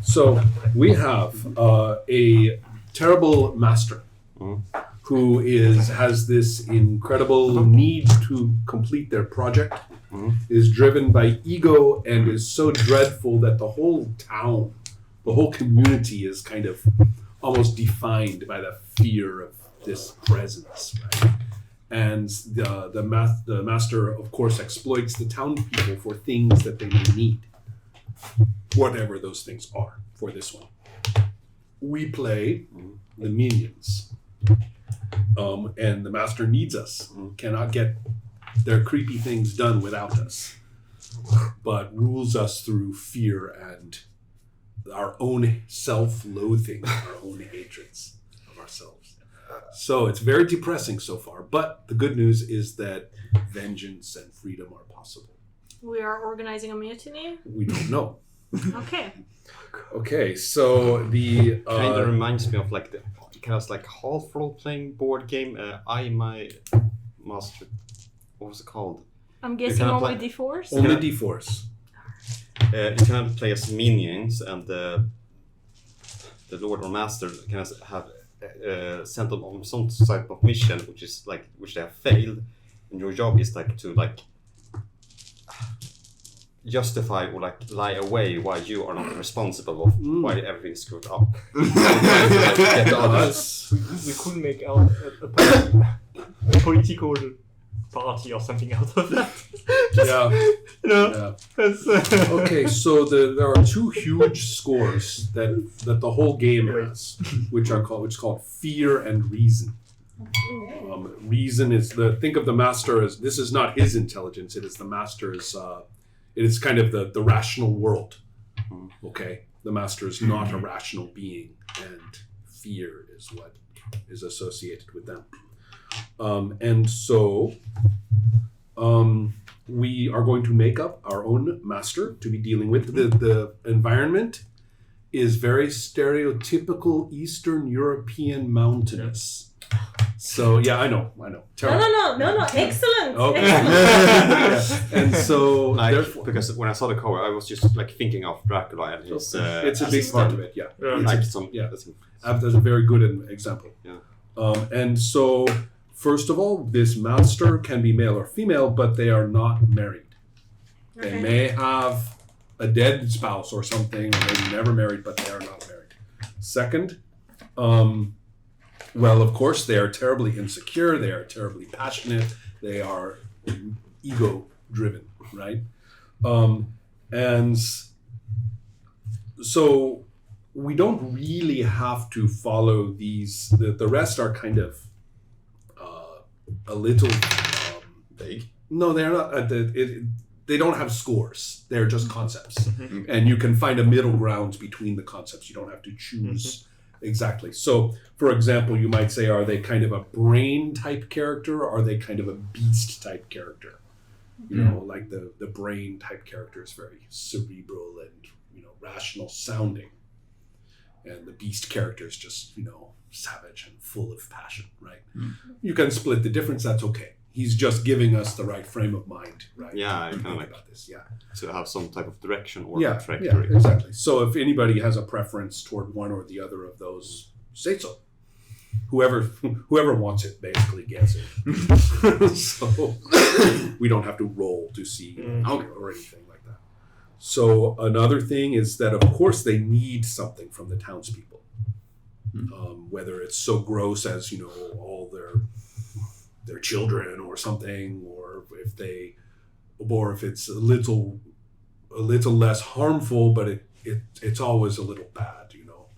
So we have a terrible master who has this incredible need to complete their project, is driven by ego, and is so dreadful that the whole town, the whole community is kind of almost defined by the fear of this presence, right? And the master, of course, exploits the town people for things that they may need, whatever those things are for this one. We play the minions. And the master needs us, cannot get their creepy things done without us, but rules us through fear and our own self-loathing, our own hatreds of ourselves. So it's very depressing so far, but the good news is that vengeance and freedom are possible. We are organizing a mutiny? We don't know. Okay. Okay, so the... kind of reminds me of like the kind of like half role-playing board game, I, My Master... What was it called? I'm guessing only D4s? Only D4s. You can play as minions, and the Lord or Master can have sent them on some type of mission, which they have failed, and your job is like to justify or like lie away why you are not responsible of why everything screwed up. We could make a political party or something out of that. Okay, so there are two huge scores that the whole game has, which are called fear and reason. Reason is think of the master as, this is not his intelligence, it is the master's. It is kind of the rational world. Okay, the master is not a rational being, and fear is what is associated with them. And so we are going to make up our own master to be dealing with. The environment is very stereotypical Eastern European mountainous. So yeah, I know. Terrible. No, excellent. Okay. Excellent. And so because when I saw the cover, I was just like thinking of Dracula and his. It's a big part of it. Yeah. That's a very good example. Yeah. And so, first of all, this master can be male or female, but they are not married. Okay. They may have a dead spouse or something, or maybe never married, but they are not married. Second, well, of course, they are terribly insecure. They are terribly passionate. They are ego-driven, right? And so we don't really have to follow these. The rest are kind of a little vague. No, they're not. They don't have scores. They're just concepts, and you can find a middle ground between the concepts. You don't have to choose. Exactly. So, for example, you might say, are they kind of a brain type character, or are they kind of a beast type character? You know, like the brain type character is very cerebral and, rational sounding. And the beast character is just, savage and full of passion, right? You can split the difference, that's okay. He's just giving us the right frame of mind, right? Yeah, I kind of like about this, to have some type of direction or trajectory. Yeah, exactly. So if anybody has a preference toward one or the other of those, say so. Whoever wants it basically gets it. So we don't have to roll to see or anything like that. So another thing is that, of course, they need something from the townspeople. Whether it's so gross as, all their children or something, or if it's a little less harmful, but it's always a little bad,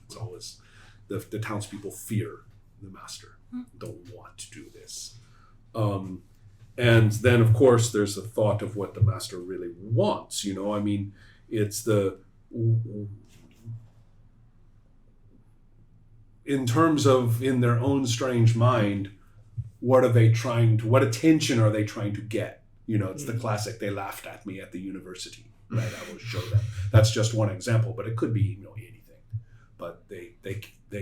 It's always the townspeople fear the master, don't want to do this. And then, of course, there's the thought of what the master really wants, it's in terms of, in their own strange mind, what attention are they trying to get? It's the classic, they laughed at me at the university, right? I will show them. That's just one example, but it could be, anything. But they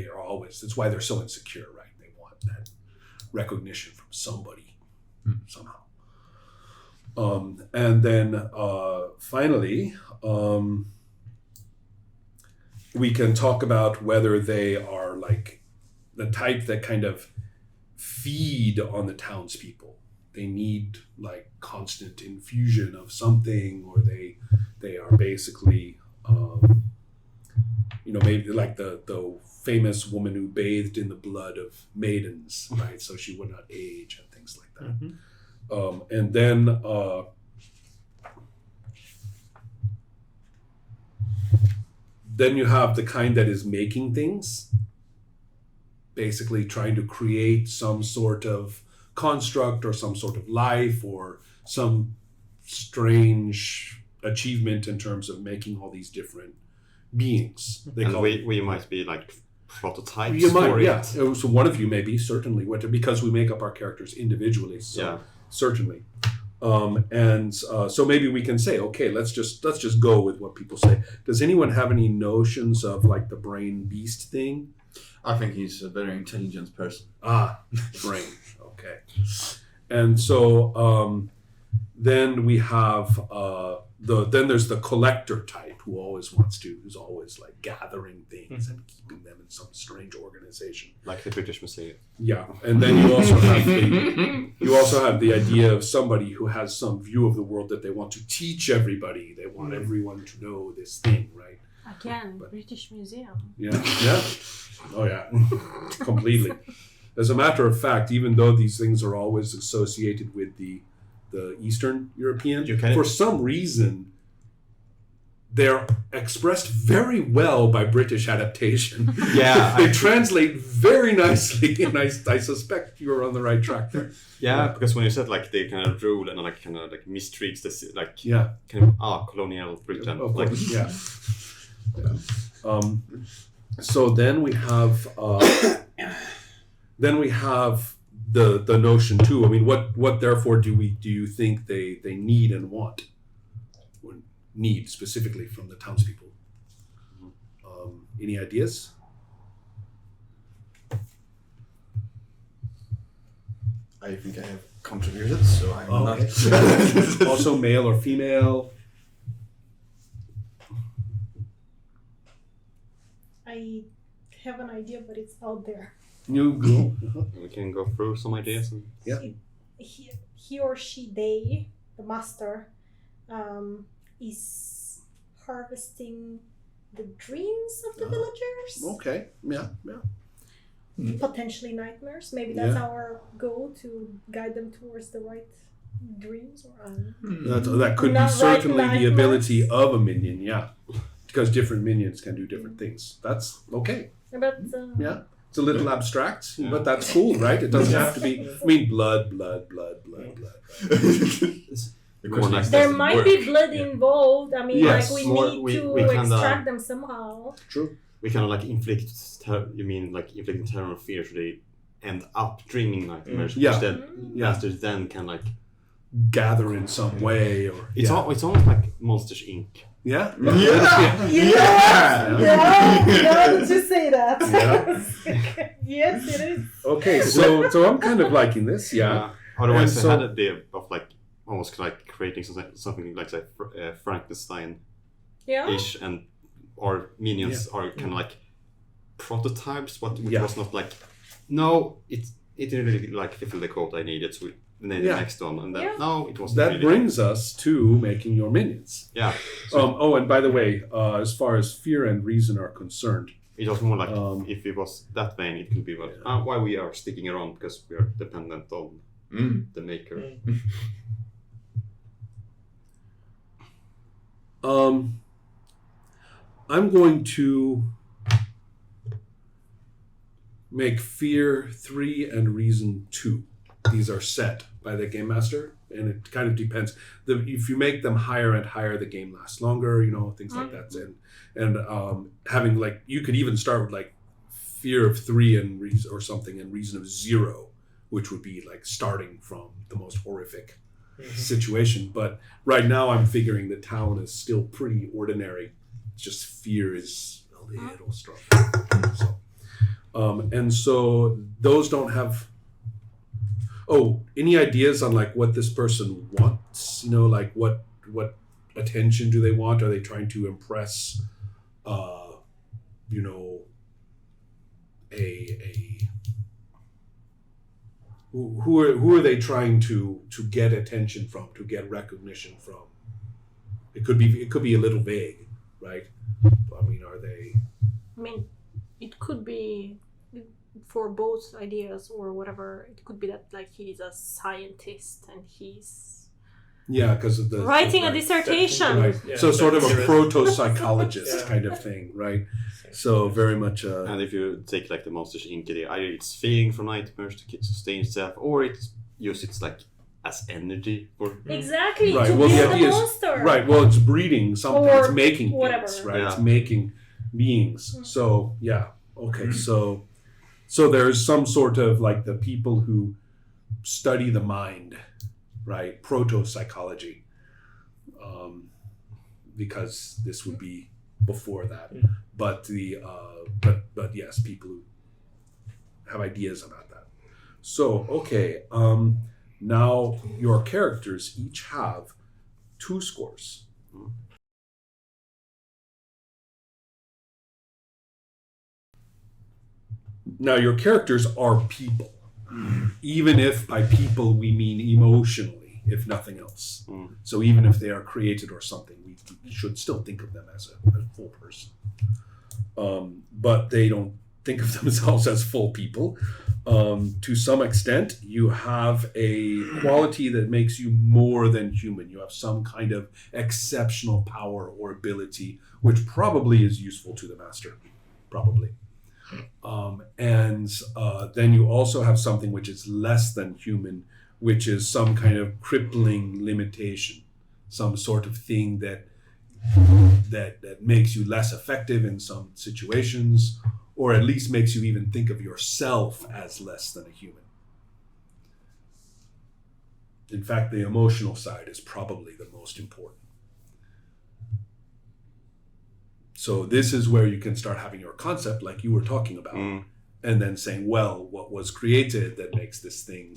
are always, that's why they're so insecure, right? They want that recognition from somebody, somehow. And then finally, we can talk about whether they are like the type that kind of feed on the townspeople. They need like constant infusion of something, or they are basically, maybe like the famous woman who bathed in the blood of maidens, right? So she would not age and things like that. And then you have the kind that is making things, basically trying to create some sort of construct or some sort of life or some strange achievement in terms of making all these different beings. We might be like prototypes you might, for yeah. it. So one of you may be, certainly, because we make up our characters individually. So certainly. So maybe we can say, okay, let's just go with what people say. Does anyone have any notions of like the brain beast thing? I think he's a very intelligent person. Brain. Okay. And so then we have then there's the collector type who's always like gathering things and keeping them in some strange organization. Like the British Museum. Yeah. And then you also have the idea of somebody who has some view of the world that they want to teach everybody. They want everyone to know this thing, right? Again, British Museum. Yeah. Oh yeah. Completely. As a matter of fact, even though these things are always associated with the Eastern European, for some reason, they're expressed very well by British adaptation. Yeah. They translate very nicely, and I suspect you're on the right track there. Yeah, because when you said like they kind of rule and like kind of like mistreats the like Yeah. kind of colonial Britain. Of like, course, yeah. So then we have the notion too. I mean, what therefore do you think they need and want? Or need specifically from the townspeople? Any ideas? I think I have contributed, so I'm not. Also male or female? I have an idea, but it's out there. You go. we can go through some ideas. And, Yeah. He or she, they, the master, is harvesting the dreams of the villagers. Okay. Yeah. Potentially nightmares. Maybe that's our goal, to guide them towards the right dreams. Or That could be Not certainly right the ability nightmares. of a minion, yeah. Because different minions can do different things. That's okay. But Yeah. It's a little abstract, but that's cool, right? It doesn't have to be, I mean, blood. there might be blood involved. I mean, Yes, like more- we we need to kinda- extract them somehow. True. we kind of like inflicting terror and fear, so they end up dreaming nightmares. Yeah. Which then masters then can like Gather in some way, or it's almost like Monsters Inc. yeah. Yeah. Yeah, did you say that? Yeah. Yes, it is. Okay, so I'm kind of liking this, yeah. Otherwise, And I so- had an idea of like almost like creating something like say Frankenstein-ish, Yeah. and our minions are kind of like prototypes, but it Yeah. was not like it didn't really like fulfill the code I needed, so we made the next one, and then it wasn't. That really. brings us to making your minions. Yeah. And by the way, as far as fear and reason are concerned, It was more like if it was that vein, it could be like why we are sticking around, because we are dependent on the maker. I'm going to make fear 3 and reason 2. These are set by the game master, and it kind of depends. If you make them higher and higher, the game lasts longer, things like that. And having like, you could even start with like fear of 3 and reason or something, and reason of 0, which would be like starting from the most horrific situation. But right now I'm figuring the town is still pretty ordinary. It's just fear is a little strong. And so those don't have... Oh, any ideas on like what this person wants? Like what attention do they want? Are they trying to impress you know, who are they trying to get attention from, to get recognition from? It could be a little vague, right? I mean, are they? I mean, it could be for both ideas or whatever. It could be that like he's a scientist and he's Because of the writing a right. dissertation. Right. Yeah, So sort of a there is- proto-psychologist Yeah. kind of thing, right? So very much. And if you take like the Monsters Inc. idea, either it's feeding from nightmares to sustain itself, or it's like as energy for Exactly. Right, To well, the build idea a is- monster. Right. Well, it's breeding something. Or It's making whatever. things, right? Yeah. It's making beings. So yeah. Okay. So there's some sort of like the people who study the mind, right? Proto-psychology. Because this would be before that, but the but yes, people who have ideas about that. So okay. Now your characters each have 2 scores. Now your characters are people, even if by people we mean emotionally, if nothing else. So even if they are created or something, we should still think of them as a full person. But they don't think of themselves as full people. To some extent, you have a quality that makes you more than human. You have some kind of exceptional power or ability, which probably is useful to the master, probably. And then you also have something which is less than human, which is some kind of crippling limitation, some sort of thing that makes you less effective in some situations, or at least makes you even think of yourself as less than a human. In fact, the emotional side is probably the most important. So this is where you can start having your concept like you were talking about, and then saying, well, what was created that makes this thing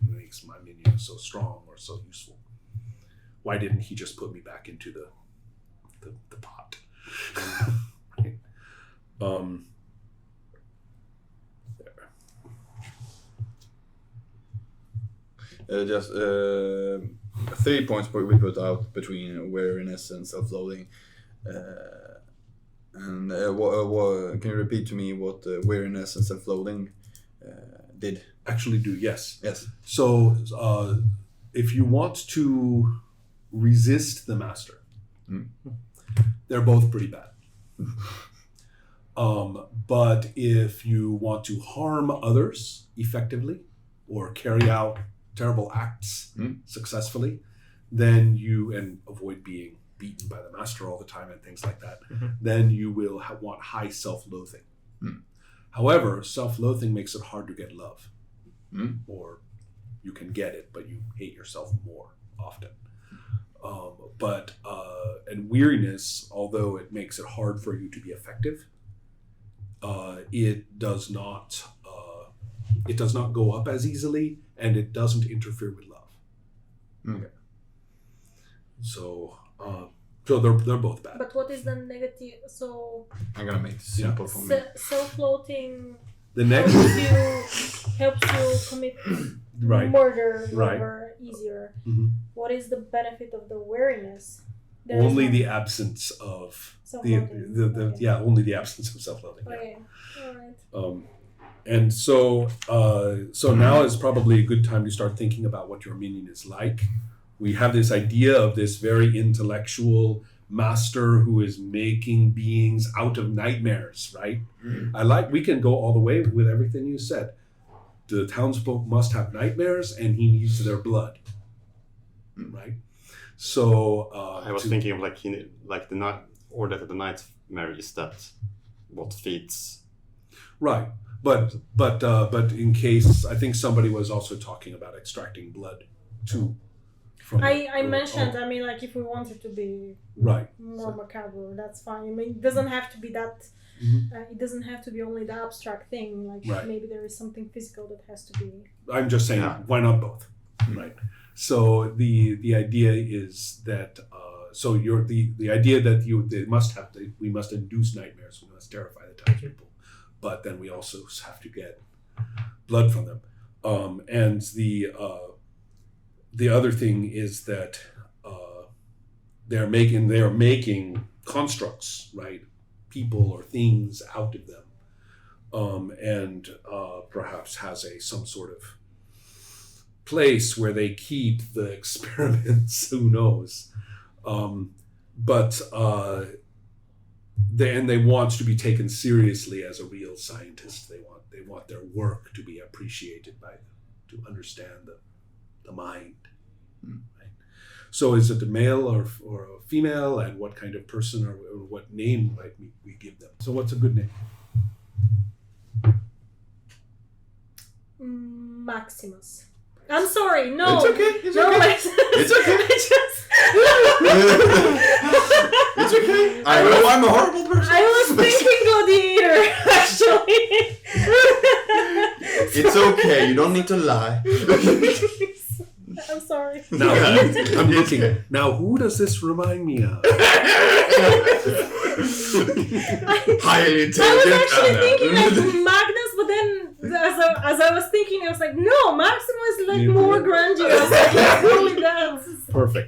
makes my minion so strong or so useful? Why didn't he just put me back into the pot? Right? Just 3 points we put out between wariness and self-loathing. And can you repeat to me what wariness and self-loathing did? Actually do, yes. Yes. So if you want to resist the master, they're both pretty bad. But if you want to harm others effectively or carry out terrible acts successfully, then and avoid being beaten by the master all the time and things like that, then you will want high self-loathing. However, self-loathing makes it hard to get love. Or you can get it, but you hate yourself more often. And weariness, although it makes it hard for you to be effective, it does not go up as easily, and it doesn't interfere with love. Okay. So they're both bad. But what is the negative? So I'm gonna make this simple for me. self-loathing The next, helps you commit right? murder Right. more easier. Mhm. What is the benefit of the wariness? There is Only no the absence of self-loathing. Okay. only the absence of self-loathing. Yeah. Okay. All right. And so now is probably a good time to start thinking about what your minion is like. We have this idea of this very intellectual master who is making beings out of nightmares, right? We can go all the way with everything you said. The townsfolk must have nightmares, and he needs their blood, right? So I was thinking of the night, or that the nightmare is that what feeds. right. But in case, I think somebody was also talking about extracting blood too. I mentioned, I mean, like if we wanted to be right. more macabre, that's fine. I mean, it doesn't have to be that. It doesn't have to be only the abstract thing. Like Right. maybe there is something physical that has to be. I'm just saying, Yeah. why not both, right? So the idea is that so you're the idea that we must induce nightmares, we must terrify the townspeople, but then we also have to get blood from them. And the other thing is that they're making constructs, right? People or things out of them, and perhaps has some sort of place where they keep the experiments. Who knows? But they want to be taken seriously as a real scientist. They want their work to be appreciated by them, to understand the mind. Right? So is it a male or a female, and what kind of person or what name might we give them? So what's a good name? Maximus. I'm sorry, no. It's okay. It's no, okay. It's okay. I know I'm a horrible person. I was thinking gladiator, actually. It's okay. You don't need to lie. I'm sorry. Now I'm looking. Now who does this remind me of? Highly I was intelligent. actually thinking like Magnus, but then as I was thinking, I was like, no, Maximus is like more grandiose. Like, really, that's Perfect.